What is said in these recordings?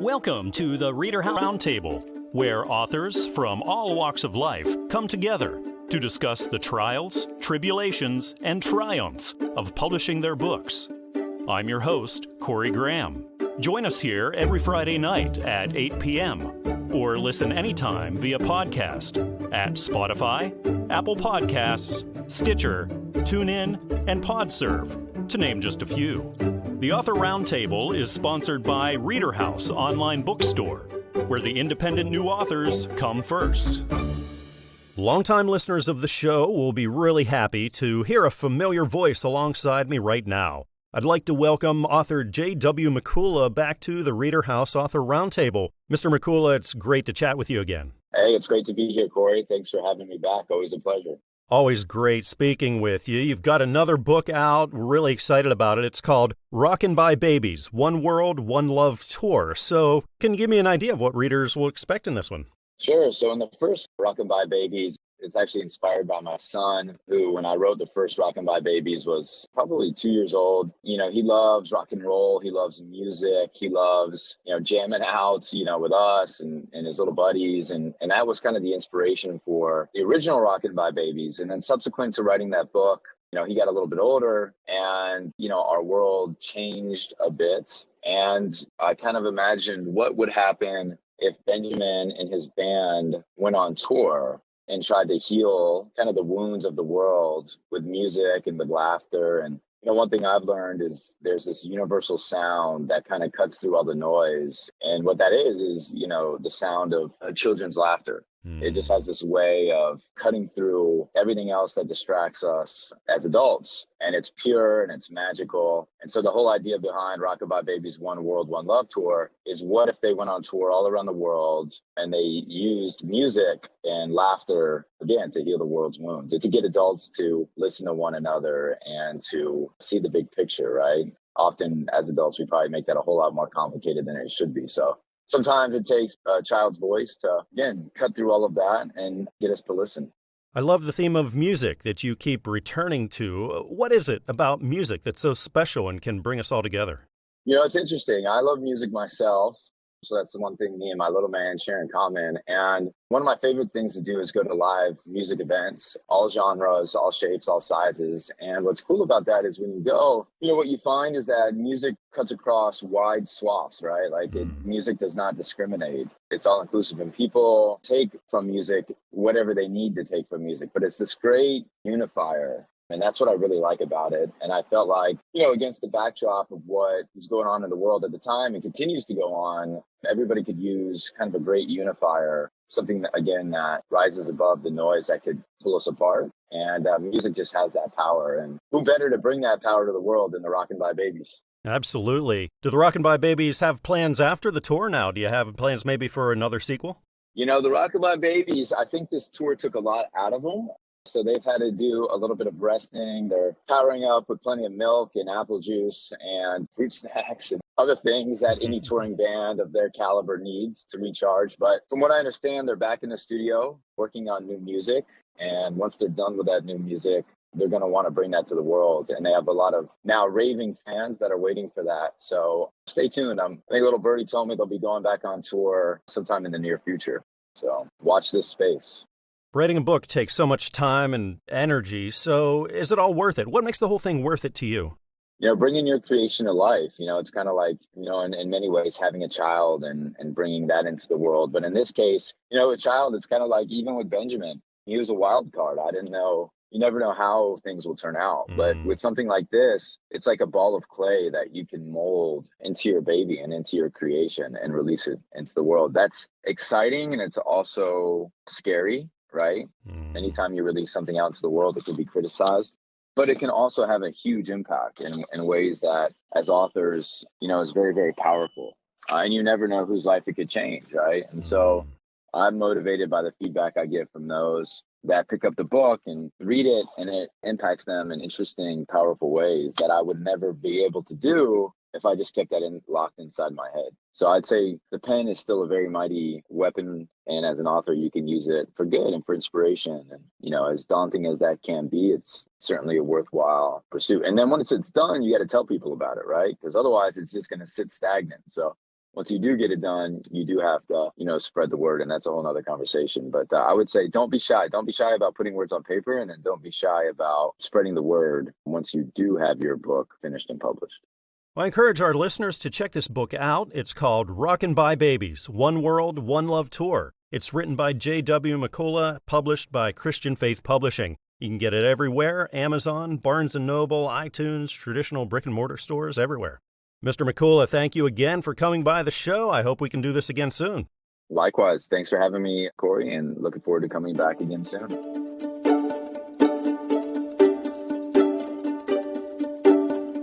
Welcome to the ReaderHouse Roundtable, where authors from all walks of life come together to discuss the trials, tribulations, and triumphs of publishing their books. I'm your host, Corey Graham. Join us here every Friday night at 8 p.m. or listen anytime via podcast at Spotify, Apple Podcasts, Stitcher, TuneIn, and PodServe, to name just a few. The Author Roundtable is sponsored by ReaderHouse Online Bookstore, where the independent new authors come first. Longtime listeners of the show will be really happy to hear a familiar voice alongside me right now. I'd like to welcome author W Makula back to the ReaderHouse Author Roundtable. Mr. Mikula, it's great to chat with you again. Hey, it's great to be here, Corey. Thanks for having me back. Always a pleasure. Always great speaking with you. You've got another book out. We're really excited about it. It's called Rockin' by Babies, One World, One Love Tour. So can you give me an idea of what readers will expect in this one? Sure. So in the first Rockin' by Babies, it's actually inspired by my son, who, when I wrote the first Rockin' by Babies, was probably 2 years old. You know, he loves rock and roll. He loves music. He loves, jamming out, with us and his little buddies. And that was kind of the inspiration for the original Rockin' by Babies. And then subsequent to writing that book, he got a little bit older and, our world changed a bit. And I kind of imagined what would happen if Benjamin and his band went on tour and tried to heal kind of the wounds of the world with music and with laughter. And, one thing I've learned is there's this universal sound that kind of cuts through all the noise. And what that is, the sound of children's laughter. It just has this way of cutting through everything else that distracts us as adults. And it's pure and it's magical. And so the whole idea behind Rockin' by Babies One World, One Love Tour is, what if they went on tour all around the world and they used music and laughter, again, to heal the world's wounds, to get adults to listen to one another and to see the big picture, right? Often as adults, we probably make that a whole lot more complicated than it should be. So sometimes it takes a child's voice to, again, cut through all of that and get us to listen. I love the theme of music that you keep returning to. What is it about music that's so special and can bring us all together? It's interesting. I love music myself. So that's the one thing me and my little man share in common. And one of my favorite things to do is go to live music events, all genres, all shapes, all sizes. And what's cool about that is when you go, what you find is that music cuts across wide swaths, right? Like music does not discriminate. It's all inclusive, and people take from music whatever they need to take from music. But it's this great unifier. And that's what I really like about it. And I felt like, against the backdrop of what was going on in the world at the time and continues to go on, everybody could use kind of a great unifier, something that, again, that rises above the noise that could pull us apart. And music just has that power. And who better to bring that power to the world than the Rockin' by Babies? Absolutely. Do the Rockin' by Babies have plans after the tour now? Do you have plans maybe for another sequel? The Rockin' by Babies, I think this tour took a lot out of them. So they've had to do a little bit of resting. They're powering up with plenty of milk and apple juice and fruit snacks and other things that any touring band of their caliber needs to recharge. But from what I understand, they're back in the studio working on new music. And once they're done with that new music, they're going to want to bring that to the world. And they have a lot of now raving fans that are waiting for that. So stay tuned. I think Little Birdie told me they'll be going back on tour sometime in the near future. So watch this space. Writing a book takes so much time and energy, so is it all worth it? What makes the whole thing worth it to you? Bringing your creation to life, it's kind of like, in many ways, having a child and bringing that into the world. But in this case, a child, it's kind of like, even with Benjamin, he was a wild card. I didn't know. You never know how things will turn out. But with something like this, it's like a ball of clay that you can mold into your baby and into your creation and release it into the world. That's exciting, and it's also scary. Right? Anytime you release something out into the world, it can be criticized, but it can also have a huge impact in ways that, as authors, is very, very powerful. And you never know whose life it could change, right? And so I'm motivated by the feedback I get from those that pick up the book and read it, and it impacts them in interesting, powerful ways that I would never be able to do if I just kept that locked inside my head. So I'd say the pen is still a very mighty weapon. And as an author, you can use it for good and for inspiration. And, as daunting as that can be, it's certainly a worthwhile pursuit. And then once it's done, you got to tell people about it, right? Because otherwise it's just going to sit stagnant. So once you do get it done, you do have to, spread the word. And that's a whole nother conversation. But I would say don't be shy. Don't be shy about putting words on paper, and then don't be shy about spreading the word once you do have your book finished and published. Well, I encourage our listeners to check this book out. It's called Rockin' by Babies, One World, One Love Tour. It's written by W Makula, published by Christian Faith Publishing. You can get it everywhere: Amazon, Barnes & Noble, iTunes, traditional brick-and-mortar stores, everywhere. Mr. Mikula, thank you again for coming by the show. I hope we can do this again soon. Likewise. Thanks for having me, Corey, and looking forward to coming back again soon.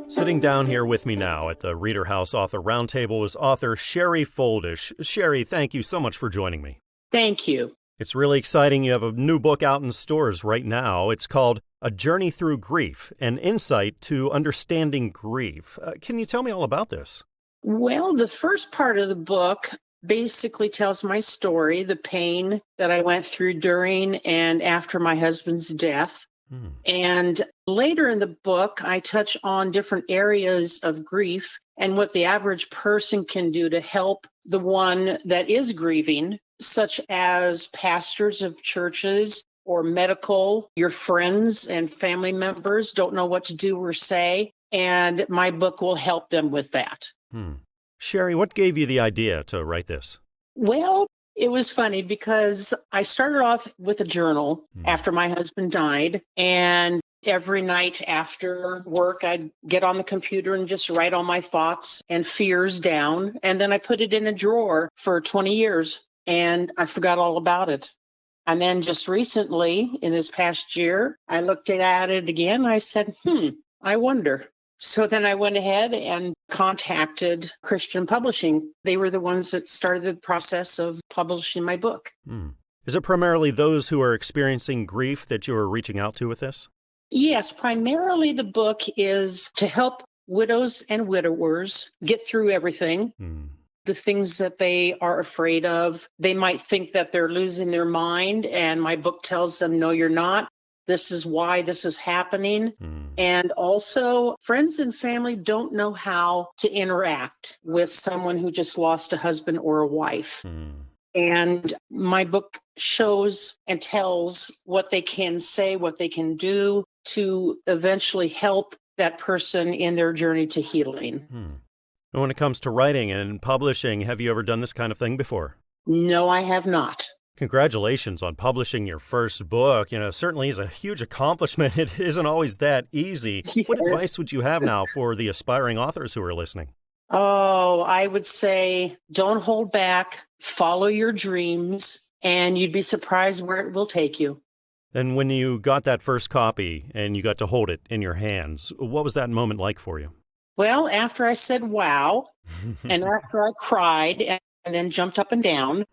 Sitting down here with me now at the ReaderHouse Author Roundtable is author Sheree Foldesh. Sheree, thank you so much for joining me. Thank you. It's really exciting. You have a new book out in stores right now. It's called A Journey Through Grief, an Insight to Understanding Grief. Can you tell me all about this? Well, the first part of the book basically tells my story, the pain that I went through during and after my husband's death. And later in the book, I touch on different areas of grief and what the average person can do to help the one that is grieving, such as pastors of churches or medical. Your friends and family members don't know what to do or say, and my book will help them with that. Sheree, what gave you the idea to write this? Well, it was funny because I started off with a journal after my husband died, and every night after work, I'd get on the computer and just write all my thoughts and fears down, and then I put it in a drawer for 20 years, and I forgot all about it. And then just recently, in this past year, I looked at it again, and I said, I wonder. So then I went ahead and contacted Christian Publishing. They were the ones that started the process of publishing my book. Is it primarily those who are experiencing grief that you are reaching out to with this? Yes, primarily the book is to help widows and widowers get through everything, the things that they are afraid of. They might think that they're losing their mind, and my book tells them, no, you're not. This is why this is happening. And also, friends and family don't know how to interact with someone who just lost a husband or a wife. And my book shows and tells what they can say, what they can do to eventually help that person in their journey to healing. And when it comes to writing and publishing, have you ever done this kind of thing before? No, I have not. Congratulations on publishing your first book. Certainly is a huge accomplishment. It isn't always that easy. Yes. What advice would you have now for the aspiring authors who are listening? Oh, I would say don't hold back, follow your dreams, and you'd be surprised where it will take you. And when you got that first copy and you got to hold it in your hands, what was that moment like for you? Well, after I said, wow, and after I cried and then jumped up and down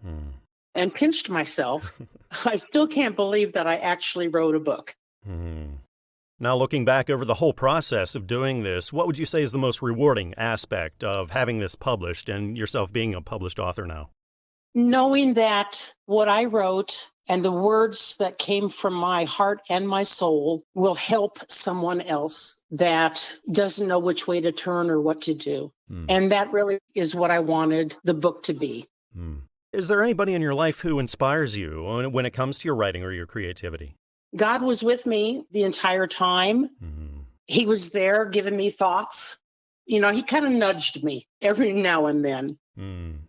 and pinched myself, I still can't believe that I actually wrote a book. Now, looking back over the whole process of doing this, what would you say is the most rewarding aspect of having this published and yourself being a published author now? Knowing that what I wrote and the words that came from my heart and my soul will help someone else that doesn't know which way to turn or what to do. And that really is what I wanted the book to be. Is there anybody in your life who inspires you when it comes to your writing or your creativity? God was with me the entire time. He was there giving me thoughts. He kind of nudged me every now and then.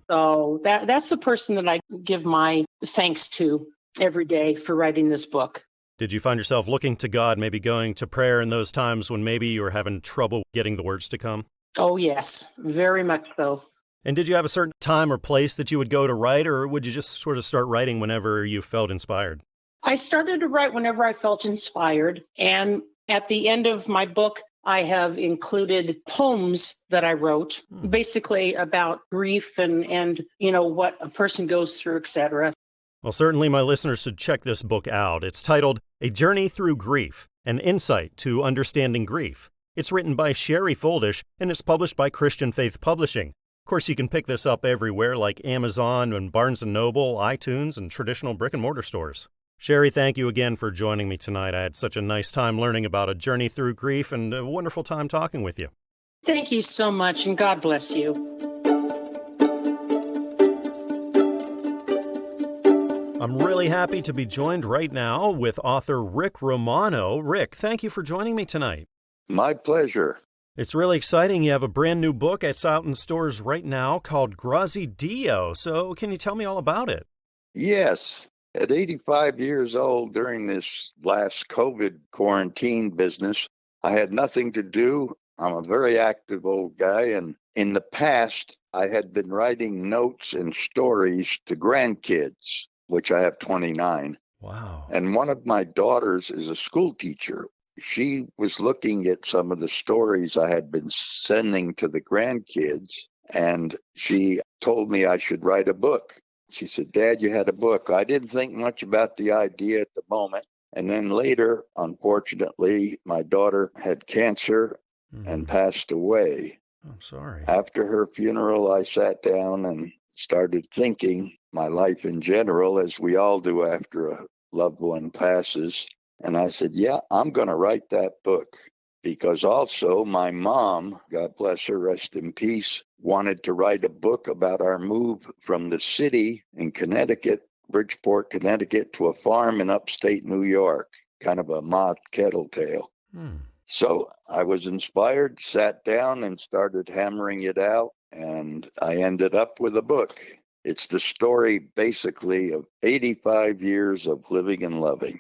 So that's the person that I give my thanks to every day for writing this book. Did you find yourself looking to God, maybe going to prayer in those times when maybe you were having trouble getting the words to come? Oh, yes, very much so. And did you have a certain time or place that you would go to write, or would you just sort of start writing whenever you felt inspired? I started to write whenever I felt inspired. And at the end of my book, I have included poems that I wrote, basically about grief and what a person goes through, etc. Well, certainly my listeners should check this book out. It's titled A Journey Through Grief, an Insight to Understanding Grief. It's written by Sheree Foldesh, and it's published by Christian Faith Publishing. Of course, you can pick this up everywhere like Amazon and Barnes & Noble, iTunes, and traditional brick-and-mortar stores. Sheree, thank you again for joining me tonight. I had such a nice time learning about A Journey Through Grief and a wonderful time talking with you. Thank you so much, and God bless you. I'm really happy to be joined right now with author Ric Romano. Ric, thank you for joining me tonight. My pleasure. It's really exciting. You have a brand new book. It's out in stores right now called Grazie Dio. So can you tell me all about it? Yes. At 85 years old, during this last COVID quarantine business, I had nothing to do. I'm a very active old guy, and in the past, I had been writing notes and stories to grandkids, which I have 29. Wow. And one of my daughters is a school teacher. She was looking at some of the stories I had been sending to the grandkids, and she told me I should write a book. She said, "Dad, you had a book." I didn't think much about the idea at the moment. And then later, unfortunately, my daughter had cancer and passed away. I'm sorry. After her funeral, I sat down and started thinking my life in general, as we all do after a loved one passes. And I said, yeah, I'm going to write that book. Because also my mom, God bless her, rest in peace, wanted to write a book about our move from the city in Connecticut, Bridgeport, Connecticut, to a farm in upstate New York, kind of a Ma Kettle tale. So I was inspired, sat down and started hammering it out, and I ended up with a book. It's the story basically of 85 years of living and loving.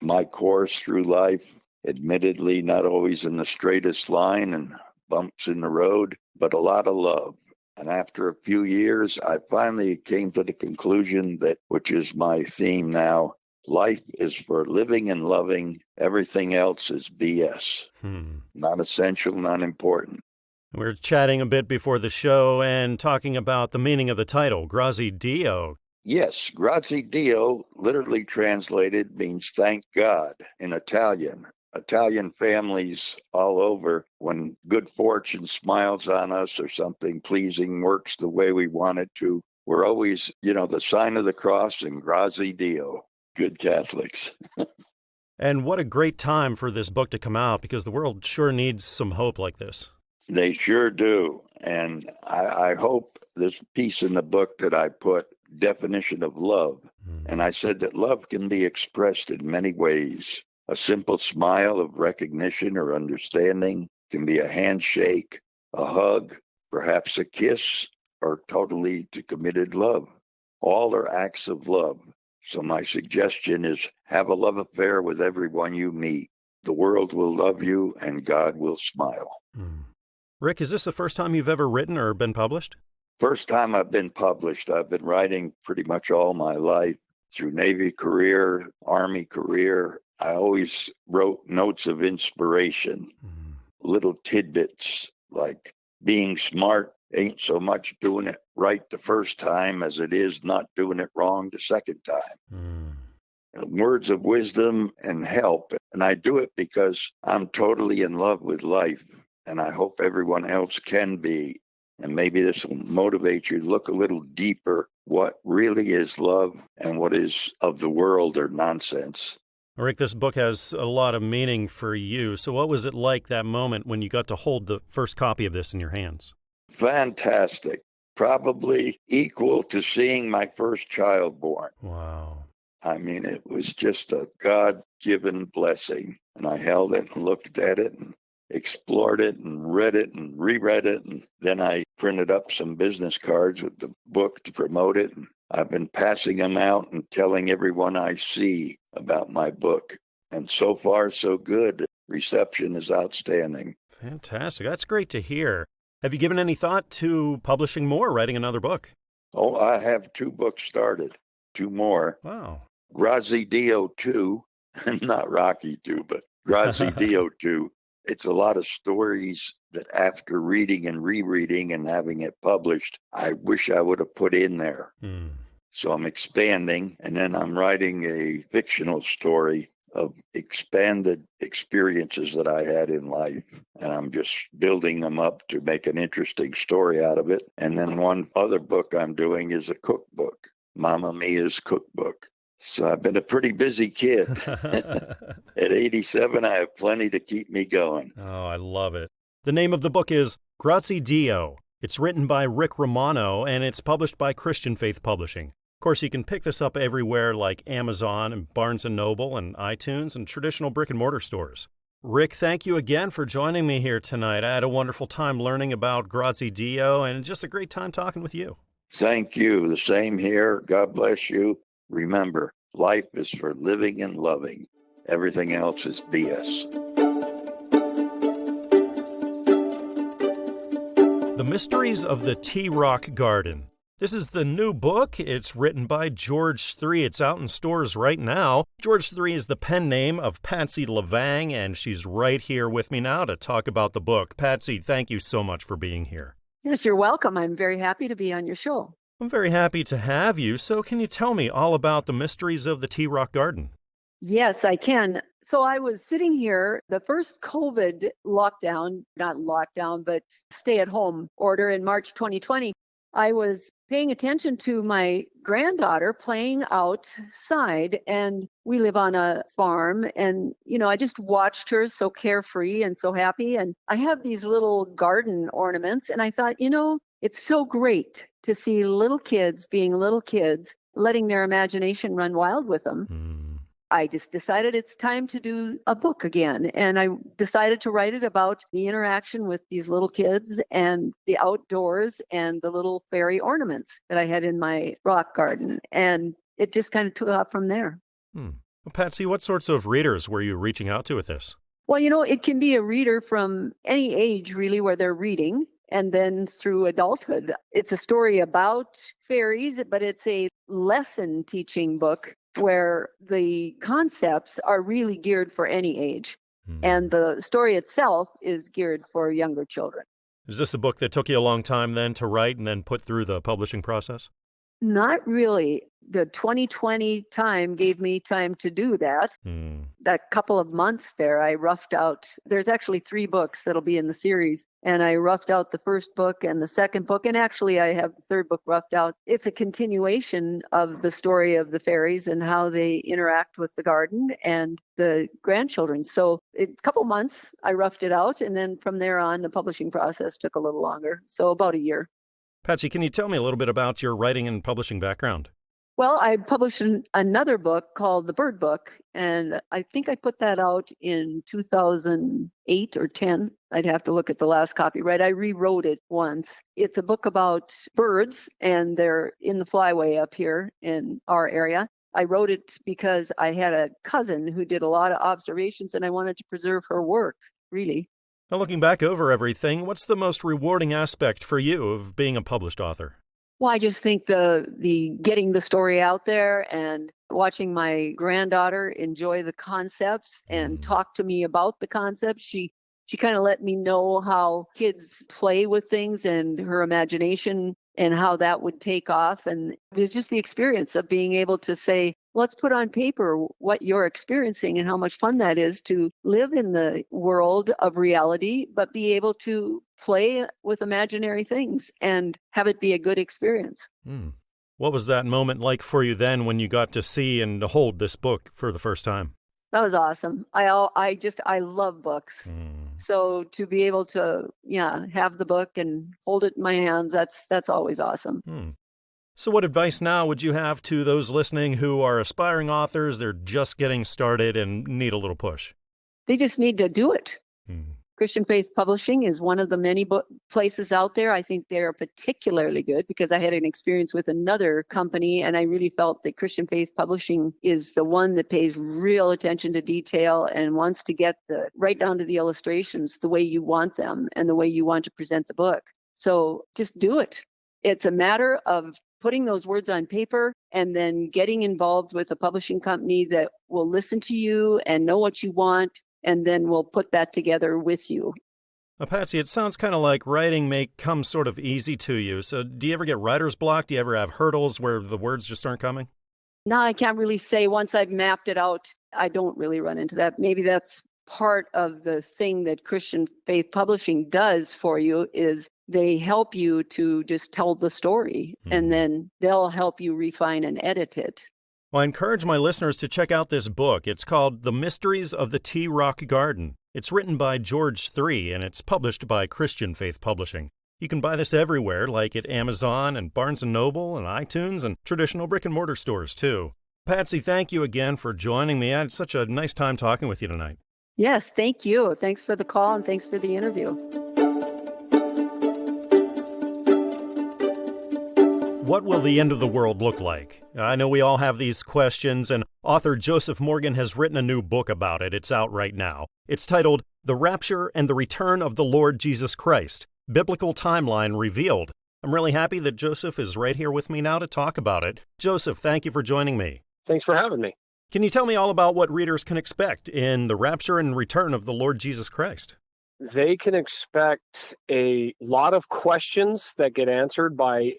My course through life, admittedly not always in the straightest line and bumps in the road, but a lot of love. And after a few years, I finally came to the conclusion that, which is my theme now, life is for living and loving. Everything else is BS. Not essential, not important. We're chatting a bit before the show and talking about the meaning of the title, Grazie Dio. Yes, Grazie Dio, literally translated, means thank God in Italian. Italian families all over, when good fortune smiles on us or something pleasing works the way we want it to, we're always, the sign of the cross and Grazie Dio. Good Catholics. And what a great time for this book to come out, because the world sure needs some hope like this. They sure do. And I hope this piece in the book that I put, definition of love. And I said that love can be expressed in many ways. A simple smile of recognition or understanding can be a handshake, a hug, perhaps a kiss, or totally to committed love. All are acts of love. So my suggestion is have a love affair with everyone you meet. The world will love you and God will smile. Ric, is this the first time you've ever written or been published? First time I've been published. I've been writing pretty much all my life through Navy career, Army career. I always wrote notes of inspiration, little tidbits like being smart ain't so much doing it right the first time as it is not doing it wrong the second time. Words of wisdom and help. And I do it because I'm totally in love with life. And I hope everyone else can be. And maybe this will motivate you to look a little deeper what really is love and what is of the world or nonsense. Ric, this book has a lot of meaning for you. So what was it like that moment when you got to hold the first copy of this in your hands? Fantastic. Probably equal to seeing my first child born. Wow. I mean, it was just a God-given blessing. And I held it and looked at it and explored it and read it and reread it. And then I printed up some business cards with the book to promote it. And I've been passing them out and telling everyone I see about my book. And so far, so good. Reception is outstanding. Fantastic. That's great to hear. Have you given any thought to publishing more, writing another book? Oh, I have 2 books started, 2 more. Wow. Grazie Dio 2, not Rocky 2, but Grazie Dio 2. It's a lot of stories that after reading and rereading and having it published, I wish I would have put in there. So I'm expanding, and then I'm writing a fictional story of expanded experiences that I had in life. And I'm just building them up to make an interesting story out of it. And then one other book I'm doing is a cookbook, Mamma Mia's Cookbook. So I've been a pretty busy kid. At 87, I have plenty to keep me going. Oh, I love it. The name of the book is Grazie Dio. It's written by Ric Romano, and it's published by Christian Faith Publishing. Of course, you can pick this up everywhere like Amazon and Barnes & Noble and iTunes and traditional brick-and-mortar stores. Ric, thank you again for joining me here tonight. I had a wonderful time learning about Grazie Dio and just a great time talking with you. Thank you. The same here. God bless you. Remember, life is for living and loving. Everything else is BS. The Mysteries of the T-Rock Garden. This is the new book. It's written by George III. It's out in stores right now. George III is the pen name of Patsy Levang, and she's right here with me now to talk about the book. Patsy, thank you so much for being here. Yes, you're welcome. I'm very happy to be on your show. I'm very happy to have you. So can you tell me all about the Mysteries of the T-Rock Garden? Yes, I can. So I was sitting here, the first COVID lockdown, not lockdown, but stay-at-home order in March 2020. I was paying attention to my granddaughter playing outside, and we live on a farm, and I just watched her so carefree and so happy. And I have these little garden ornaments, and I thought, it's so great to see little kids being little kids, letting their imagination run wild with them. I just decided it's time to do a book again. And I decided to write it about the interaction with these little kids and the outdoors and the little fairy ornaments that I had in my rock garden. And it just kind of took off from there. Well, Patsy, what sorts of readers were you reaching out to with this? Well, it can be a reader from any age, really, where they're reading. And then through adulthood. It's a story about fairies, but it's a lesson teaching book where the concepts are really geared for any age. And the story itself is geared for younger children. Is this a book that took you a long time then to write and then put through the publishing process? Not really. The 2020 time gave me time to do that. That couple of months there, I roughed out. There's actually 3 books that'll be in the series. And I roughed out the first book and the second book. And actually, I have the third book roughed out. It's a continuation of the story of the fairies and how they interact with the garden and the grandchildren. So a couple months, I roughed it out. And then from there on, the publishing process took a little longer. So about a year. Patsy, can you tell me a little bit about your writing and publishing background? Well, I published another book called The Bird Book, and I think I put that out in 2008 or 10. I'd have to look at the last copyright. I rewrote it once. It's a book about birds, and they're in the flyway up here in our area. I wrote it because I had a cousin who did a lot of observations, and I wanted to preserve her work, really. Now, looking back over everything, what's the most rewarding aspect for you of being a published author? Well, I just think the getting the story out there and watching my granddaughter enjoy the concepts and talk to me about the concepts. She kind of let me know how kids play with things and her imagination and how that would take off. And it was just the experience of being able to say, let's put on paper what you're experiencing and how much fun that is to live in the world of reality, but be able to play with imaginary things and have it be a good experience. What was that moment like for you then when you got to see and hold this book for the first time? That was awesome. I love books. So to be able to, have the book and hold it in my hands, that's always awesome. So what advice now would you have to those listening who are aspiring authors, they're just getting started and need a little push? They just need to do it. Christian Faith Publishing is one of the many places out there. I think they're particularly good because I had an experience with another company, and I really felt that Christian Faith Publishing is the one that pays real attention to detail and wants to get right down to the illustrations the way you want them and the way you want to present the book. So just do it. It's a matter of putting those words on paper and then getting involved with a publishing company that will listen to you and know what you want, and then we'll put that together with you. Now, Patsy, it sounds kind of like writing may come sort of easy to you. So do you ever get writer's block? Do you ever have hurdles where the words just aren't coming? No, I can't really say. Once I've mapped it out, I don't really run into that. Maybe that's part of the thing that Christian Faith Publishing does for you is they help you to just tell the story, and then they'll help you refine and edit it. Well, I encourage my listeners to check out this book. It's called The Mysteries of the T-Rock Garden. It's written by George III, and it's published by Christian Faith Publishing. You can buy this everywhere, like at Amazon and Barnes & Noble and iTunes and traditional brick-and-mortar stores, too. Patsy, thank you again for joining me. I had such a nice time talking with you tonight. Yes, thank you. Thanks for the call and thanks for the interview. What will the end of the world look like? I know we all have these questions, and author Joseph Morgan has written a new book about it. It's out right now. It's titled The Rapture and the Return of the Lord Jesus Christ, Biblical Timeline Revealed. I'm really happy that Joseph is right here with me now to talk about it. Joseph, thank you for joining me. Thanks for having me. Can you tell me all about what readers can expect in the rapture and return of the Lord Jesus Christ? They can expect a lot of questions that get answered by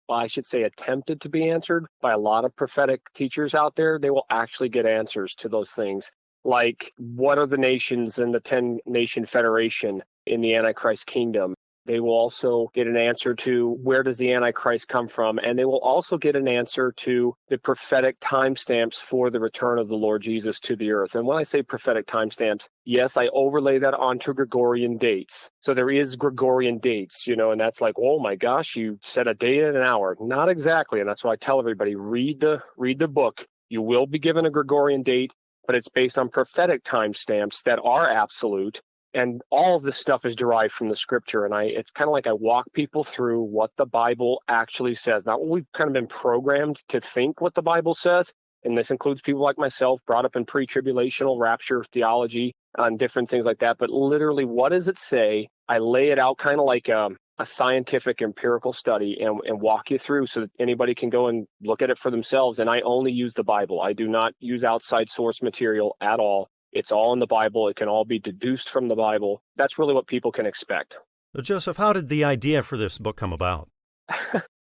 attempted to be answered by a lot of prophetic teachers out there. They will actually get answers to those things. Like, what are the nations in the 10-nation federation in the Antichrist kingdom? They will also get an answer to where does the Antichrist come from? And they will also get an answer to the prophetic timestamps for the return of the Lord Jesus to the earth. And when I say prophetic timestamps, yes, I overlay that onto Gregorian dates. So there is Gregorian dates, and that's like, oh my gosh, you said a day and an hour. Not exactly. And that's why I tell everybody, read the book. You will be given a Gregorian date, but it's based on prophetic timestamps that are absolute. And all of this stuff is derived from the scripture. And it's kind of like I walk people through what the Bible actually says. Not what we've kind of been programmed to think what the Bible says. And this includes people like myself, brought up in pre-tribulational rapture theology and different things like that. But literally, what does it say? I lay it out kind of like a scientific empirical study and walk you through so that anybody can go and look at it for themselves. And I only use the Bible. I do not use outside source material at all. It's all in the Bible. It can all be deduced from the Bible. That's really what people can expect. So Joseph, how did the idea for this book come about?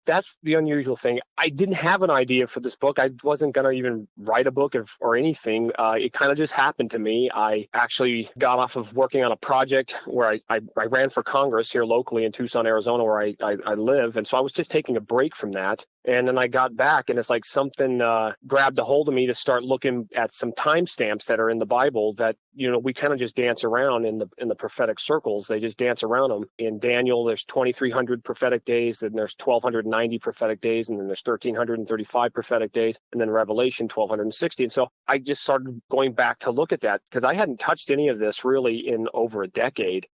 That's the unusual thing. I didn't have an idea for this book. I wasn't going to even write a book or anything. It kind of just happened to me. I actually got off of working on a project where I ran for Congress here locally in Tucson, Arizona, where I live. And so I was just taking a break from that. And then I got back, and it's like something grabbed a hold of me to start looking at some timestamps that are in the Bible that, we kind of just dance around in the prophetic circles. They just dance around them. In Daniel, there's 2,300 prophetic days, then there's 1,290 prophetic days, and then there's 1,335 prophetic days, and then Revelation, 1,260. And so I just started going back to look at that because I hadn't touched any of this really in over a decade.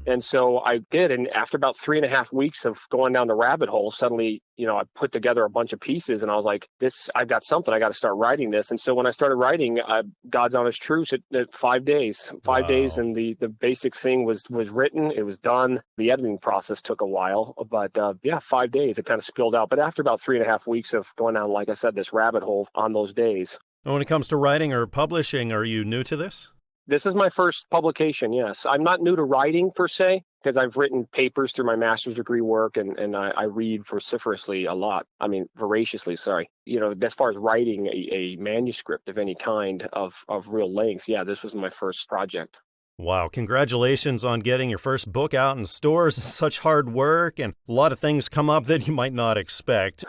And so I did. And after about 3.5 weeks of going down the rabbit hole, suddenly, I put together a bunch of pieces and I was like, I've got something. I got to start writing this. And so when I started writing, God's Honest Truths at 5 days, 5 days. And the basic thing was written. It was done. The editing process took a while, but 5 days, it kind of spilled out. But after about 3.5 weeks of going down, like I said, this rabbit hole on those days. And when it comes to writing or publishing, are you new to this? This is my first publication, yes. I'm not new to writing per se, because I've written papers through my master's degree work and I read voraciously, sorry. As far as writing a manuscript of any kind of real length, this was my first project. Wow, congratulations on getting your first book out in stores. It's such hard work and a lot of things come up that you might not expect.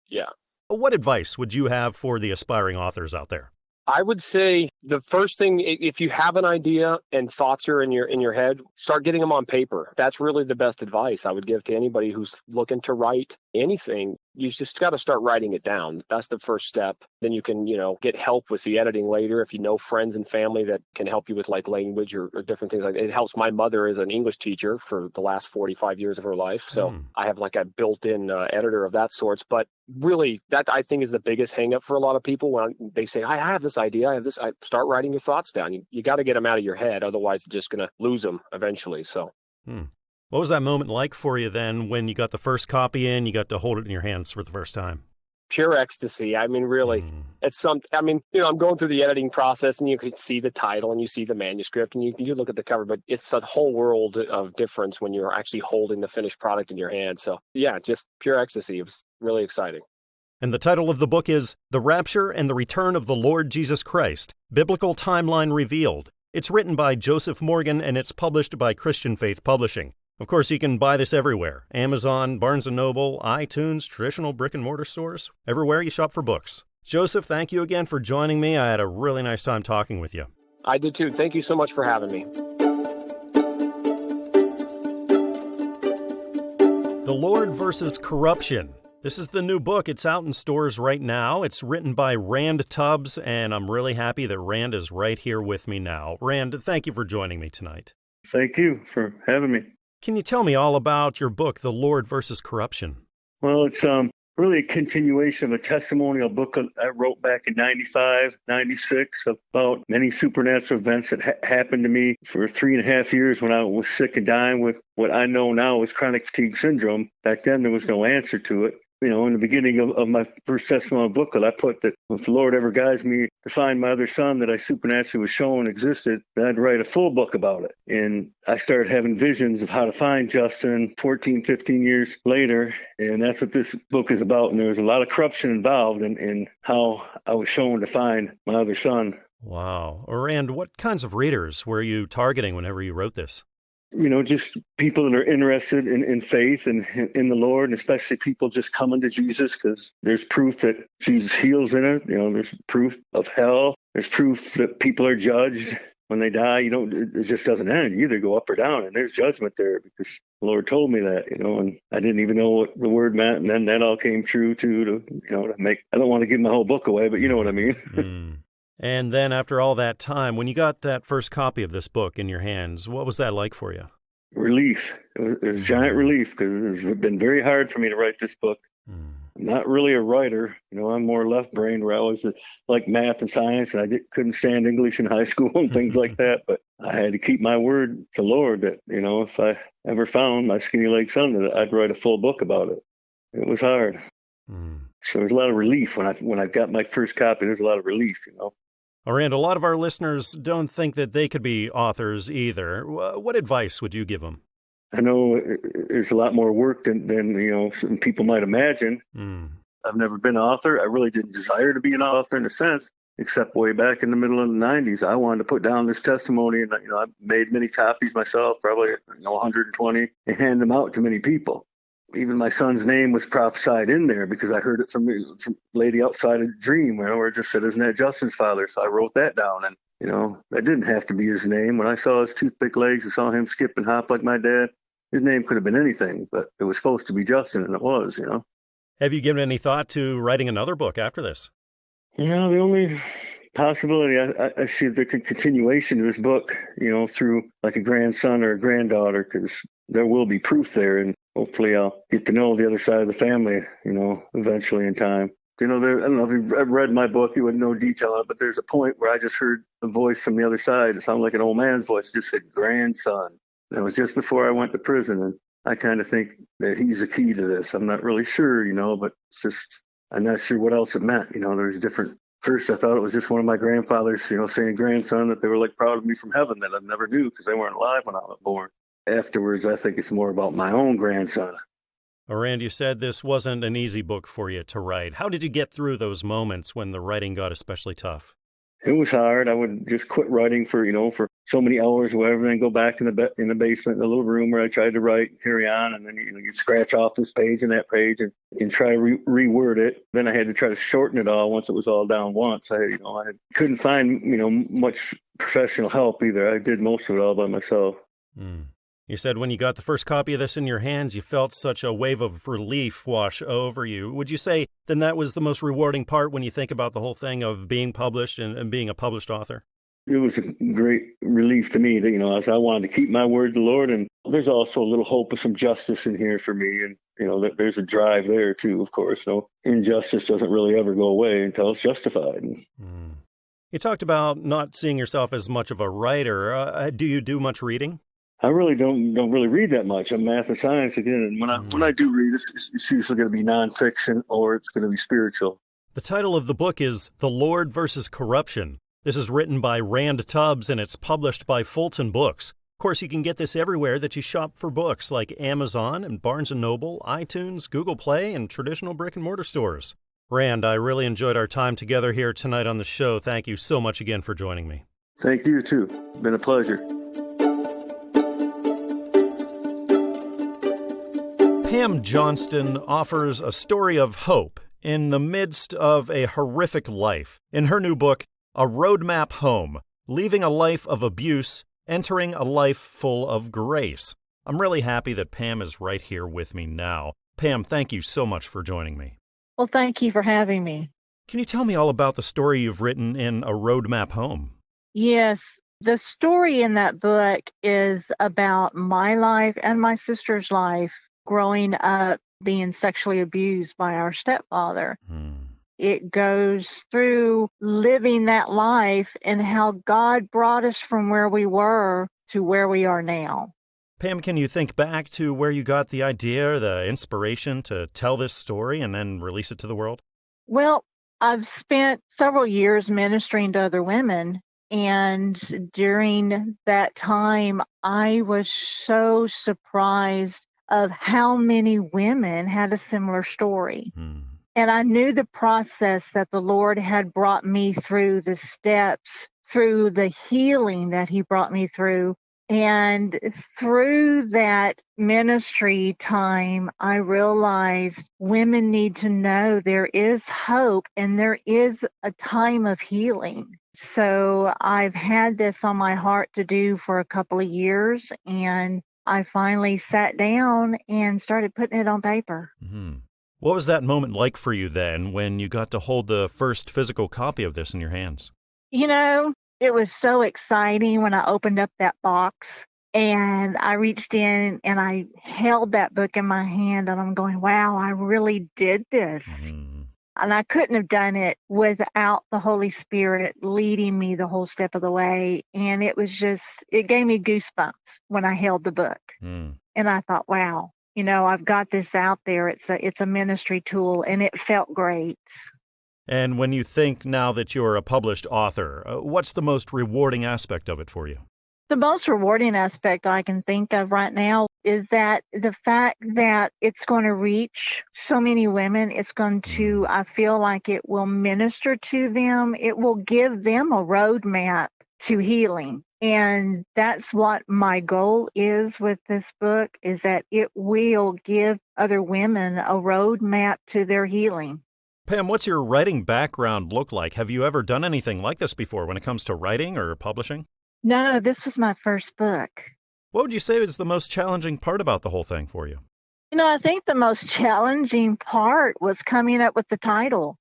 Yeah. What advice would you have for the aspiring authors out there? I would say the first thing, if you have an idea and thoughts are in your head, start getting them on paper. That's really the best advice I would give to anybody who's looking to write anything. You just got to start writing it down. That's the first step. Then you can, get help with the editing later. If you know friends and family that can help you with like language or different things like that. It helps. My mother is an English teacher for the last 45 years of her life. So I have like a built-in editor of that sorts. But really, that I think is the biggest hang up for a lot of people when they say, I have this idea, I start writing your thoughts down. You got to get them out of your head. Otherwise, you're just going to lose them eventually. So. What was that moment like for you then when you got the first copy in, you got to hold it in your hands for the first time? Pure ecstasy. I mean, really, it's I'm going through the editing process and you can see the title and you see the manuscript and you look at the cover, but it's a whole world of difference when you're actually holding the finished product in your hand. So just pure ecstasy. It was really exciting. And the title of the book is The Rapture and the Return of the Lord Jesus Christ, Biblical Timeline Revealed. It's written by Joseph Morgan and it's published by Christian Faith Publishing. Of course, you can buy this everywhere. Amazon, Barnes & Noble, iTunes, traditional brick-and-mortar stores, everywhere you shop for books. Joseph, thank you again for joining me. I had a really nice time talking with you. I did too. Thank you so much for having me. The Lord versus Corruption. This is the new book. It's out in stores right now. It's written by Rand Tubbs, and I'm really happy that Rand is right here with me now. Rand, thank you for joining me tonight. Thank you for having me. Can you tell me all about your book, The Lord versus Corruption? Well, it's really a continuation of a testimonial book I wrote back in 95, 96 about many supernatural events that happened to me for 3.5 years when I was sick and dying with what I know now is chronic fatigue syndrome. Back then, there was no answer to it. You know, in the beginning of my first testimonial booklet, I put that if the Lord ever guides me to find my other son that I supernaturally was shown existed, then I'd write a full book about it. And I started having visions of how to find Justin 14, 15 years later. And that's what this book is about. And there was a lot of corruption involved in how I was shown to find my other son. Wow. Rand, what kinds of readers were you targeting whenever you wrote this? You know, just people that are interested in faith and in the Lord, and especially people just coming to Jesus because there's proof that Jesus heals in it. You know, there's proof of hell. There's proof that people are judged when they die. It just doesn't end. You either go up or down, and there's judgment there because the Lord told me that, you know, and I didn't even know what the word meant. And then that all came true too, to make, I don't want to give my whole book away, but you know what I mean? And then after all that time, when you got that first copy of this book in your hands, what was that like for you? Relief. It was giant relief because it's been very hard for me to write this book. I'm not really a writer. You know, I'm more left-brained where I was like math and science, and I couldn't stand English in high school and things like that. But I had to keep my word to the Lord that, you know, if I ever found my skinny-legged son, that I'd write a full book about it. It was hard. So there's a lot of relief when I got my first copy. There's a lot of relief, you know. Rand, a lot of our listeners don't think that they could be authors either. What advice would you give them? I know there's a lot more work than you know, some people might imagine. I've never been an author. I really didn't desire to be an author in a sense, except way back in the middle of the 90s. I wanted to put down this testimony, and you know, I made many copies myself, probably 120, and hand them out to many people. Even my son's name was prophesied in there because I heard it from a lady outside a dream, you know, where it just said, "Isn't that Justin's father?" So I wrote that down, and you know, that didn't have to be his name. When I saw his toothpick legs and saw him skip and hop like my dad, his name could have been anything, but it was supposed to be Justin, and it was, you know. Have you given any thought to writing another book after this? You know, the only possibility I see the continuation of this book, you know, through like a grandson or a granddaughter, because there will be proof there, and hopefully I'll get to know the other side of the family, you know, eventually in time. You know, I don't know if you've ever read my book, you wouldn't know detail on it, but there's a point where I just heard a voice from the other side. It sounded like an old man's voice, just said grandson. And it was just before I went to prison, and I kind of think that he's the key to this. I'm not really sure, you know, but it's just, I'm not sure what else it meant. You know, there's different. First, I thought it was just one of my grandfathers, you know, saying grandson, that they were like proud of me from heaven that I never knew because they weren't alive when I was born. Afterwards, I think it's more about my own grandson. Rand, you said this wasn't an easy book for you to write. How did you get through those moments when the writing got especially tough? It was hard. I would just quit writing for so many hours or whatever, and then go back in the basement, in the little room where I tried to write and carry on. And then, you know, you scratch off this page and that page and try to reword it. Then I had to try to shorten it all once it was all down once. I couldn't find, you know, much professional help either. I did most of it all by myself. You said when you got the first copy of this in your hands, you felt such a wave of relief wash over you. Would you say then that was the most rewarding part when you think about the whole thing of being published and being a published author? It was a great relief to me that, you know, as I wanted to keep my word to the Lord. And there's also a little hope of some justice in here for me. And, you know, there's a drive there too, of course. No, injustice doesn't really ever go away until it's justified. You talked about not seeing yourself as much of a writer. Do you do much reading? I really don't really read that much. I'm math and science again, and when I do read, it's usually going to be nonfiction or it's going to be spiritual. The title of the book is The Lord versus Corruption. This is written by Rand Tubbs, and it's published by Fulton Books. Of course, you can get this everywhere that you shop for books, like Amazon and Barnes & Noble, iTunes, Google Play, and traditional brick-and-mortar stores. Rand, I really enjoyed our time together here tonight on the show. Thank you so much again for joining me. Thank you, too. It's been a pleasure. Pam Johnston offers a story of hope in the midst of a horrific life. In her new book, A Roadmap Home, Leaving a Life of Abuse, Entering a Life Full of Grace. I'm really happy that Pam is right here with me now. Pam, thank you so much for joining me. Well, thank you for having me. Can you tell me all about the story you've written in A Roadmap Home? Yes, the story in that book is about my life and my sister's life growing up being sexually abused by our stepfather. It goes through living that life and how God brought us from where we were to where we are now. Pam, can you think back to where you got the idea, the inspiration to tell this story and then release it to the world? Well, I've spent several years ministering to other women, and during that time, I was so surprised of how many women had a similar story. And I knew the process that the Lord had brought me through, the steps, through the healing that He brought me through. And through that ministry time, I realized women need to know there is hope and there is a time of healing. So I've had this on my heart to do for a couple of years, and I finally sat down and started putting it on paper. What was that moment like for you then when you got to hold the first physical copy of this in your hands? You know, it was so exciting when I opened up that box and I reached in and I held that book in my hand, and I'm going, wow, I really did this. And I couldn't have done it without the Holy Spirit leading me the whole step of the way. And it was just, it gave me goosebumps when I held the book. And I thought, wow, you know, I've got this out there. It's a ministry tool, and it felt great. And when you think now that you're a published author, what's the most rewarding aspect of it for you? The most rewarding aspect I can think of right now is that the fact that it's going to reach so many women, it's going to, I feel like it will minister to them. It will give them a roadmap to healing. And that's what my goal is with this book, is that it will give other women a roadmap to their healing. Pam, what's your writing background look like? Have you ever done anything like this before when it comes to writing or publishing? No, this was my first book. What would you say is the most challenging part about the whole thing for you? You know, I think the most challenging part was coming up with the title.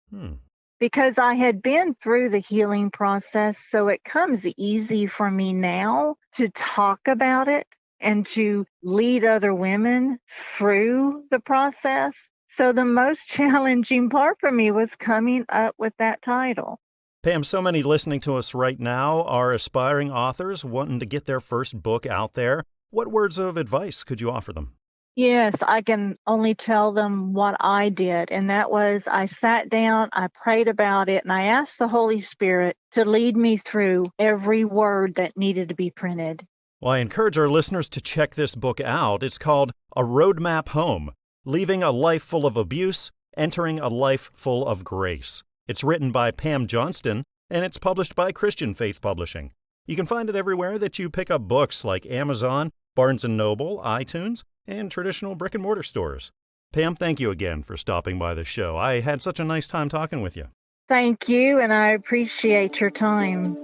Because I had been through the healing process, so it comes easy for me now to talk about it and to lead other women through the process. So the most challenging part for me was coming up with that title. Pam, so many listening to us right now are aspiring authors wanting to get their first book out there. What words of advice could you offer them? Yes, I can only tell them what I did, and that was I sat down, I prayed about it, and I asked the Holy Spirit to lead me through every word that needed to be printed. Well, I encourage our listeners to check this book out. It's called A Roadmap Home, Leaving a Life Full of Abuse, Entering a Life Full of Grace. It's written by Pam Johnston, and it's published by Christian Faith Publishing. You can find it everywhere that you pick up books like Amazon, Barnes & Noble, iTunes, and traditional brick-and-mortar stores. Pam, thank you again for stopping by the show. I had such a nice time talking with you. Thank you, and I appreciate your time.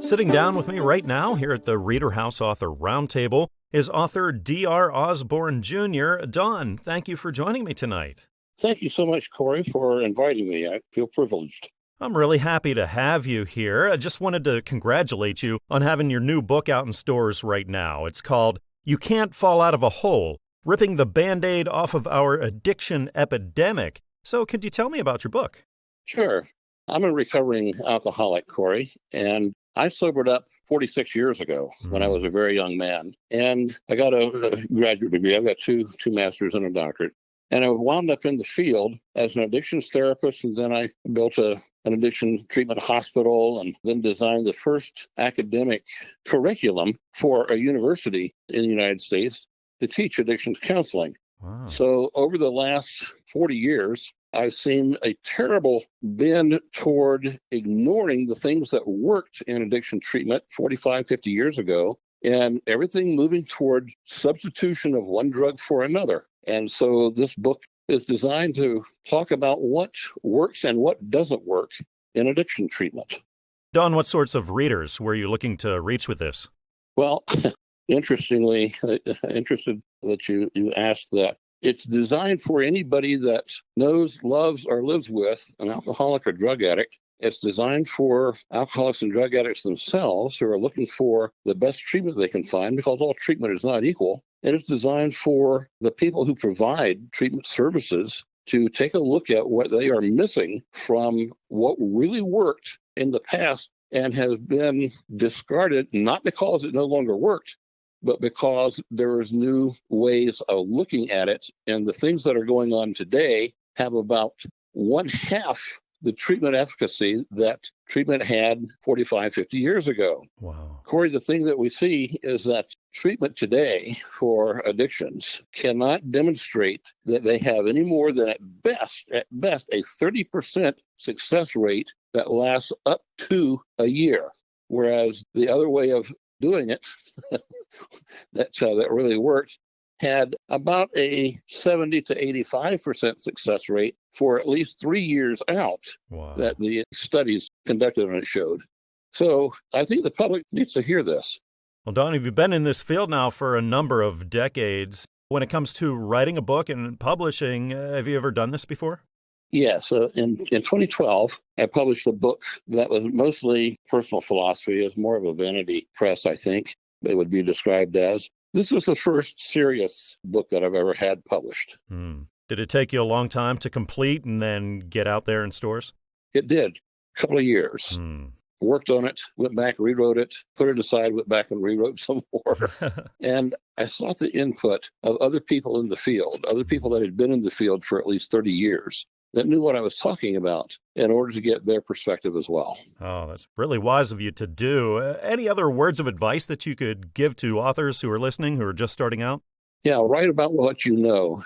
Sitting down with me right now here at the ReaderHouse Author Roundtable is author D.R. Osborne Jr. Don, thank you for joining me tonight. Thank you so much, Corey, for inviting me. I feel privileged. I'm really happy to have you here. I just wanted to congratulate you on having your new book out in stores right now. It's called You Can't Fall Out of a Hole, Ripping the Band-Aid Off of Our Addiction Epidemic. So could you tell me about your book? Sure. I'm a recovering alcoholic, Corey, and I sobered up 46 years ago when I was a very young man. And I got a graduate degree. I've got two masters and a doctorate. And I wound up in the field as an addictions therapist, and then I built an addiction treatment hospital and then designed the first academic curriculum for a university in the United States to teach addictions counseling. Wow. So over the last 40 years, I've seen a terrible bend toward ignoring the things that worked in addiction treatment 45, 50 years ago, and everything moving toward substitution of one drug for another. And so this book is designed to talk about what works and what doesn't work in addiction treatment. Don, what sorts of readers were you looking to reach with this? Well, interestingly, interested that you asked that. It's designed for anybody that knows, loves, or lives with an alcoholic or drug addict. It's designed for alcoholics and drug addicts themselves who are looking for the best treatment they can find, because all treatment is not equal. And it's designed for the people who provide treatment services to take a look at what they are missing from what really worked in the past and has been discarded, not because it no longer worked, but because there is new ways of looking at it. And the things that are going on today have about one half the treatment efficacy that treatment had 45, 50 years ago. Wow. Corey, the thing that we see is that treatment today for addictions cannot demonstrate that they have any more than at best, a 30% success rate that lasts up to a year. Whereas the other way of doing it that really worked had about a 70 to 85% success rate for at least 3 years out. Wow. That the studies conducted on it showed. So I think the public needs to hear this. Well, Don, you've been in this field now for a number of decades. When it comes to writing a book and publishing, have you ever done this before? Yes. In 2012, I published a book that was mostly personal philosophy. It's more of a vanity press, I think it would be described as. This was the first serious book that I've ever had published. Did it take you a long time to complete and then get out there in stores? It did. A couple of years. Worked on it, went back, rewrote it, put it aside, went back and rewrote some more. And I sought the input of other people in the field, other people that had been in the field for at least 30 years, that knew what I was talking about, in order to get their perspective as well. Oh, that's really wise of you to do. Any other words of advice that you could give to authors who are listening, who are just starting out? Yeah, write about what you know.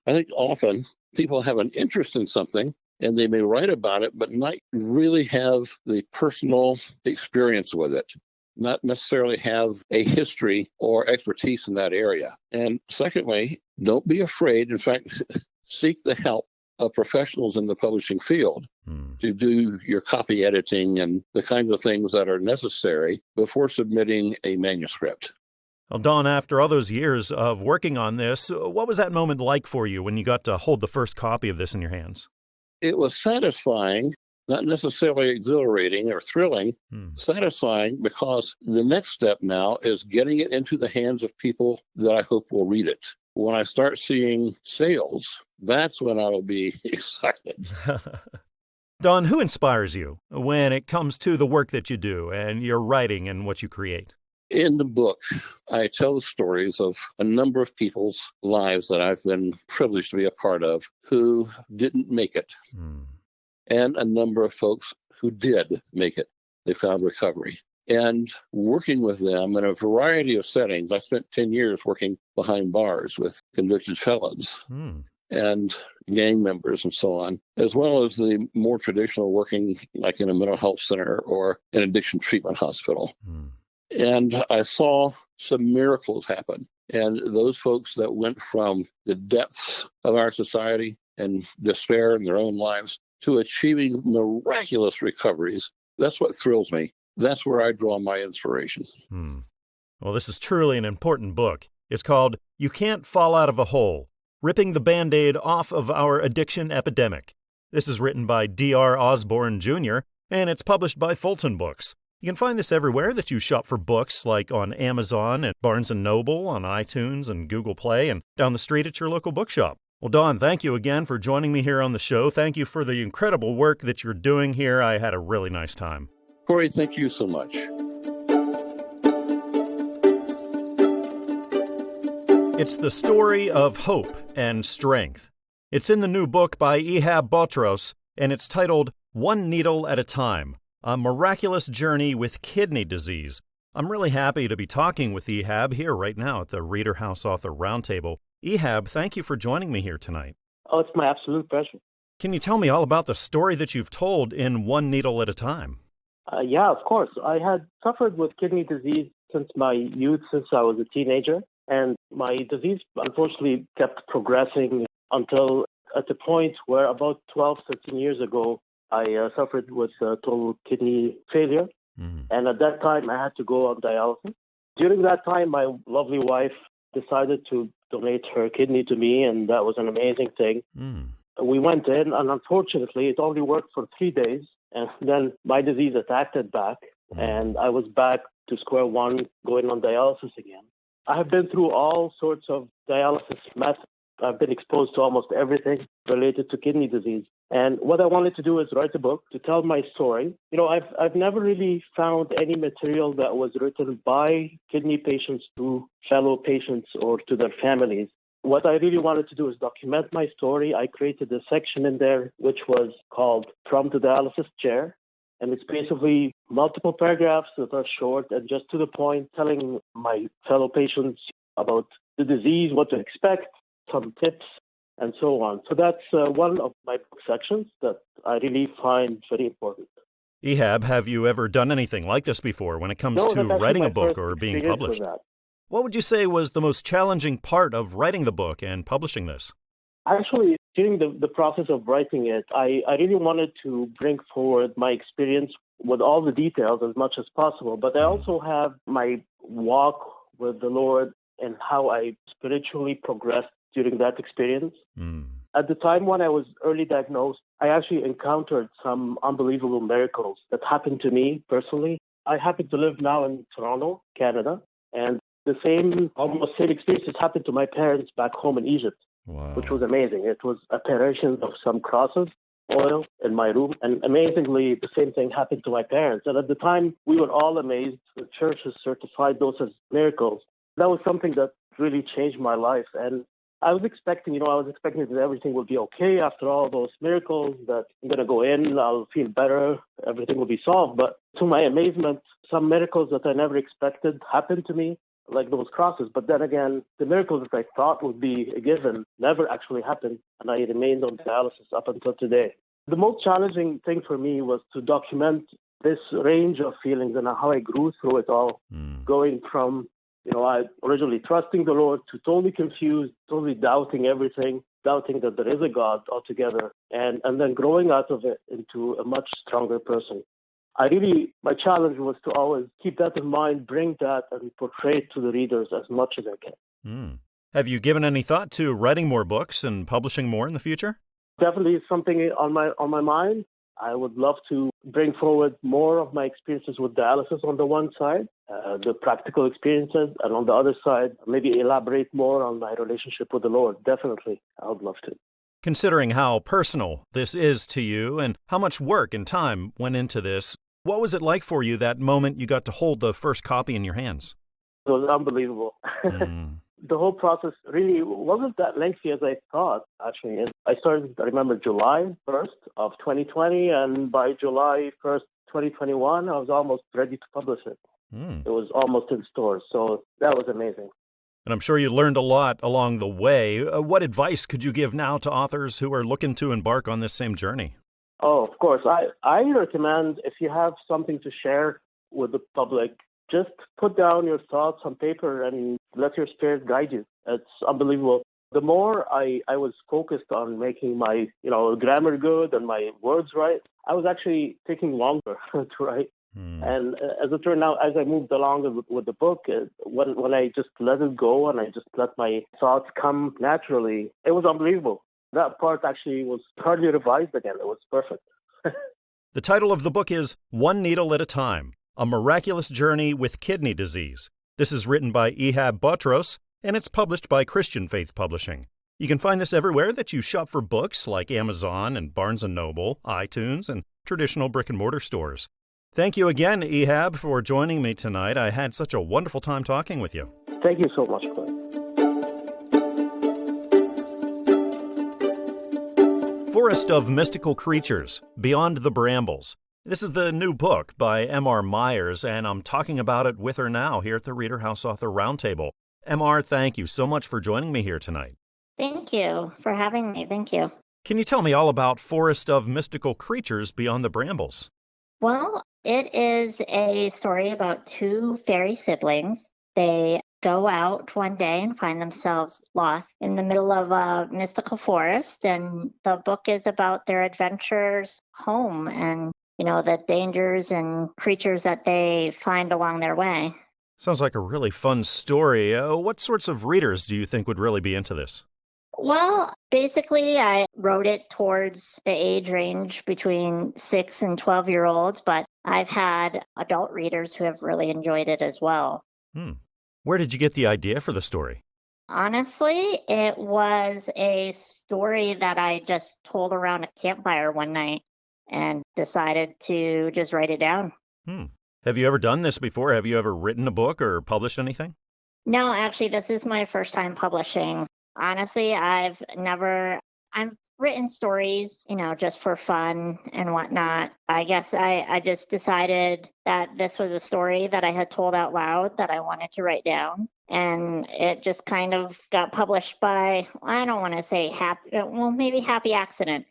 I think often people have an interest in something, and they may write about it, but not really have the personal experience with it, not necessarily have a history or expertise in that area. And secondly, don't be afraid. In fact, seek the help of professionals in the publishing field to do your copy editing and the kinds of things that are necessary before submitting a manuscript. Well, Don, after all those years of working on this, what was that moment like for you when you got to hold the first copy of this in your hands? It was satisfying, not necessarily exhilarating or thrilling, satisfying, because the next step now is getting it into the hands of people that I hope will read it. When I start seeing sales, that's when I will be excited. Don, who inspires you when it comes to the work that you do and your writing and what you create? In the book, I tell the stories of a number of people's lives that I've been privileged to be a part of who didn't make it, and a number of folks who did make it. They found recovery. And working with them in a variety of settings. I spent 10 years working behind bars with convicted felons and gang members and so on, as well as the more traditional working like in a mental health center or an addiction treatment hospital. And I saw some miracles happen. And those folks that went from the depths of our society and despair in their own lives to achieving miraculous recoveries, that's what thrills me. That's where I draw my inspiration. Well, this is truly an important book. It's called You Can't Fall Out of a Hole, Ripping the Band-Aid Off of Our Addiction Epidemic. This is written by D.R. Osborne, Jr., and it's published by Fulton Books. You can find this everywhere that you shop for books, like on Amazon and Barnes & Noble, on iTunes and Google Play, and down the street at your local bookshop. Well, Don, thank you again for joining me here on the show. Thank you for the incredible work that you're doing here. I had a really nice time. Corey, thank you so much. It's the story of hope and strength. It's in the new book by Ihab Botros, and it's titled One Needle at a Time, A Miraculous Journey with Kidney Disease. I'm really happy to be talking with Ihab here right now at the ReaderHouse Author Roundtable. Ihab, thank you for joining me here tonight. Oh, it's my absolute pleasure. Can you tell me all about the story that you've told in One Needle at a Time? Yeah, of course. I had suffered with kidney disease since my youth, since I was a teenager. And my disease, unfortunately, kept progressing until at the point where about 12, 13 years ago, I suffered with total kidney failure. And at that time, I had to go on dialysis. During that time, my lovely wife decided to donate her kidney to me, and that was an amazing thing. We went in, and unfortunately, it only worked for 3 days. And then my disease attacked it back, and I was back to square one, going on dialysis again. I have been through all sorts of dialysis methods. I've been exposed to almost everything related to kidney disease. And what I wanted to do is write a book to tell my story. You know, I've never really found any material that was written by kidney patients to fellow patients or to their families. What I really wanted to do is document my story. I created a section in there which was called From the Dialysis Chair. And it's basically multiple paragraphs that are short and just to the point, telling my fellow patients about the disease, what to expect, some tips, and so on. So that's one of my book sections that I really find very important. Ihab, have you ever done anything like this before when it comes to writing a book or being published? What would you say was the most challenging part of writing the book and publishing this? Actually, during the process of writing it, I really wanted to bring forward my experience with all the details as much as possible. But I also have my walk with the Lord and how I spiritually progressed during that experience. At the time when I was early diagnosed, I actually encountered some unbelievable miracles that happened to me personally. I happen to live now in Toronto, Canada, and almost same experiences happened to my parents back home in Egypt, which was amazing. It was apparitions of some crosses, oil in my room, and amazingly, the same thing happened to my parents. And at the time, we were all amazed. The church has certified those as miracles. That was something that really changed my life. And I was expecting that everything will be okay after all those miracles, that I'm going to go in, I'll feel better, everything will be solved. But to my amazement, some miracles that I never expected happened to me, like those crosses. But then again, the miracles that I thought would be a given never actually happened, and I remained on dialysis up until today. The most challenging thing for me was to document this range of feelings and how I grew through it all, going from I originally trusting the Lord to totally confused, totally doubting everything, doubting that there is a God altogether, and then growing out of it into a much stronger person. My challenge was to always keep that in mind, bring that and portray it to the readers as much as I can. Have you given any thought to writing more books and publishing more in the future? Definitely something on my mind. I would love to bring forward more of my experiences with dialysis on the one side, the practical experiences, and on the other side, maybe elaborate more on my relationship with the Lord. Definitely, I would love to. Considering how personal this is to you and how much work and time went into this, what was it like for you that moment you got to hold the first copy in your hands? It was unbelievable. The whole process really wasn't that lengthy as I thought, actually. I started, I remember, July 1st of 2020, and by July 1st, 2021, I was almost ready to publish it. It was almost in stores, so that was amazing. And I'm sure you learned a lot along the way. What advice could you give now to authors who are looking to embark on this same journey? Oh, of course. I recommend, if you have something to share with the public, just put down your thoughts on paper and let your spirit guide you. It's unbelievable. The more I was focused on making my grammar good and my words right, I was actually taking longer to write. And as it turned out, as I moved along with the book, when I just let it go and I just let my thoughts come naturally, it was unbelievable. That part actually was hardly revised again. It was perfect. The title of the book is One Needle at a Time, A Miraculous Journey with Kidney Disease. This is written by Ihab Botros, and it's published by Christian Faith Publishing. You can find this everywhere that you shop for books, like Amazon and Barnes & Noble, iTunes, and traditional brick-and-mortar stores. Thank you again, Ihab, for joining me tonight. I had such a wonderful time talking with you. Thank you so much, Clay. Forest of Mystical Creatures, Beyond the Brambles. This is the new book by M.R. Myers, and I'm talking about it with her now here at the ReaderHouse Author Roundtable. M.R., thank you so much for joining me here tonight. Thank you for having me. Thank you. Can you tell me all about Forest of Mystical Creatures, Beyond the Brambles? Well, it is a story about two fairy siblings. They go out one day and find themselves lost in the middle of a mystical forest. And the book is about their adventures home and, the dangers and creatures that they find along their way. Sounds like a really fun story. What sorts of readers do you think would really be into this? Well, basically, I wrote it towards the age range between 6 and 12-year-olds, but I've had adult readers who have really enjoyed it as well. Where did you get the idea for the story? Honestly, it was a story that I just told around a campfire one night and decided to just write it down. Have you ever done this before? Have you ever written a book or published anything? No, actually, this is my first time publishing. Honestly, I've written stories, just for fun and whatnot. I guess I just decided that this was a story that I had told out loud that I wanted to write down. And it just kind of got published by, I don't want to say maybe happy accident,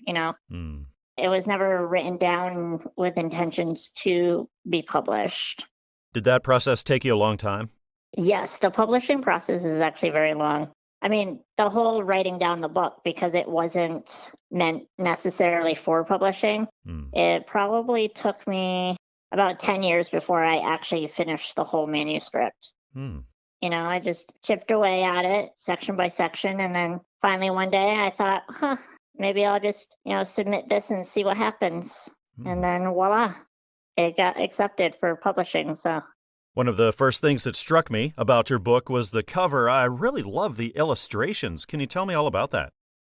It was never written down with intentions to be published. Did that process take you a long time? Yes, the publishing process is actually very long. I mean, the whole writing down the book, because it wasn't meant necessarily for publishing, it probably took me about 10 years before I actually finished the whole manuscript. I just chipped away at it section by section. And then finally one day I thought, maybe I'll just, submit this and see what happens. And then voila, it got accepted for publishing. So one of the first things that struck me about your book was the cover. I really love the illustrations. Can you tell me all about that?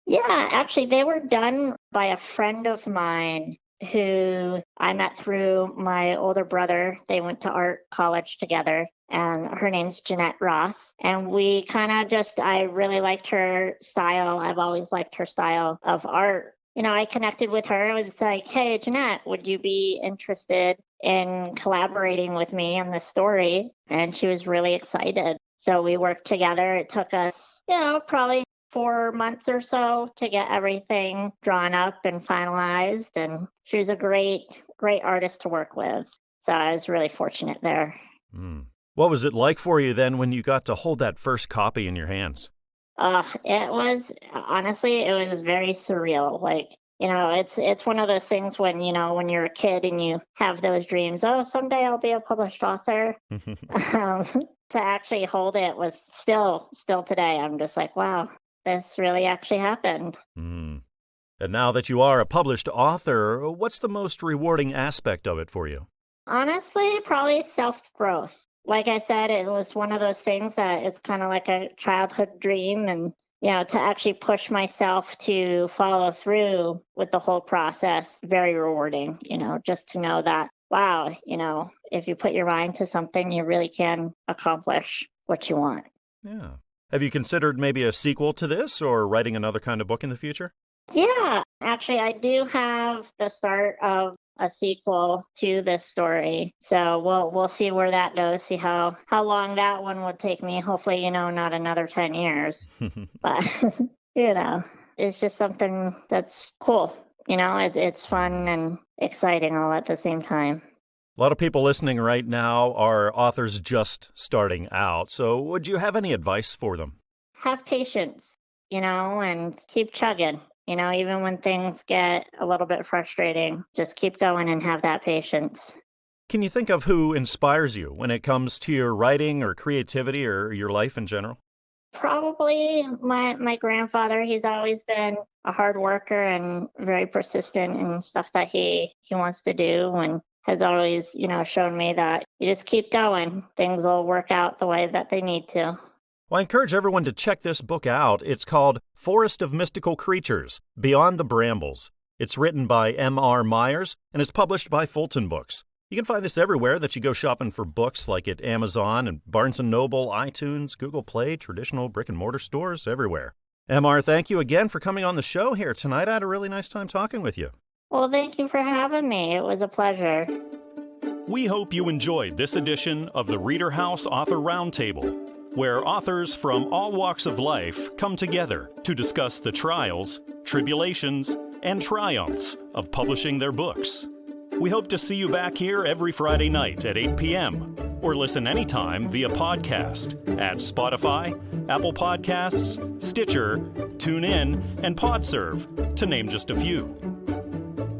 Yeah, actually, they were done by a friend of mine who I met through my older brother. They went to art college together, and her name's Jeanette Ross. And we kind of I really liked her style. I've always liked her style of art. I connected with her. It was like, hey, Jeanette, would you be interested in collaborating with me on this story? And she was really excited. So we worked together. It took us, probably 4 months or so to get everything drawn up and finalized. And she was a great, great artist to work with. So I was really fortunate there. What was it like for you then when you got to hold that first copy in your hands? It was, honestly, it was very surreal. Like, it's one of those things when, when you're a kid and you have those dreams, someday I'll be a published author. To actually hold it was still today. I'm just like, wow, this really actually happened. And now that you are a published author, what's the most rewarding aspect of it for you? Honestly, probably self-growth. Like I said, it was one of those things that it's kind of like a childhood dream. And, to actually push myself to follow through with the whole process, very rewarding, just to know that, wow, if you put your mind to something, you really can accomplish what you want. Yeah. Have you considered maybe a sequel to this or writing another kind of book in the future? Yeah, actually, I do have the start of a sequel to this story. So we'll see where that goes, see how long that one would take me. Hopefully, not another 10 years. But, it's just something that's cool. It's fun and exciting all at the same time. A lot of people listening right now are authors just starting out. So would you have any advice for them? Have patience, and keep chugging. Even when things get a little bit frustrating, just keep going and have that patience. Can you think of who inspires you when it comes to your writing or creativity or your life in general? Probably my grandfather. He's always been a hard worker and very persistent in stuff that he wants to do, and has always, shown me that you just keep going. Things will work out the way that they need to. Well, I encourage everyone to check this book out. It's called Forest of Mystical Creatures, Beyond the Brambles. It's written by M.R. Myers and is published by Fulton Books. You can find this everywhere that you go shopping for books, like at Amazon and Barnes & Noble, iTunes, Google Play, traditional brick-and-mortar stores, everywhere. M.R., thank you again for coming on the show here tonight. I had a really nice time talking with you. Well, thank you for having me. It was a pleasure. We hope you enjoyed this edition of the ReaderHouse Author Roundtable, where authors from all walks of life come together to discuss the trials, tribulations, and triumphs of publishing their books. We hope to see you back here every Friday night at 8 p.m. or listen anytime via podcast at Spotify, Apple Podcasts, Stitcher, TuneIn, and PodServe, to name just a few.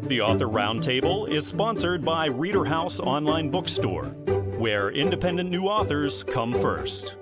The Author Roundtable is sponsored by ReaderHouse Online Bookstore, where independent new authors come first.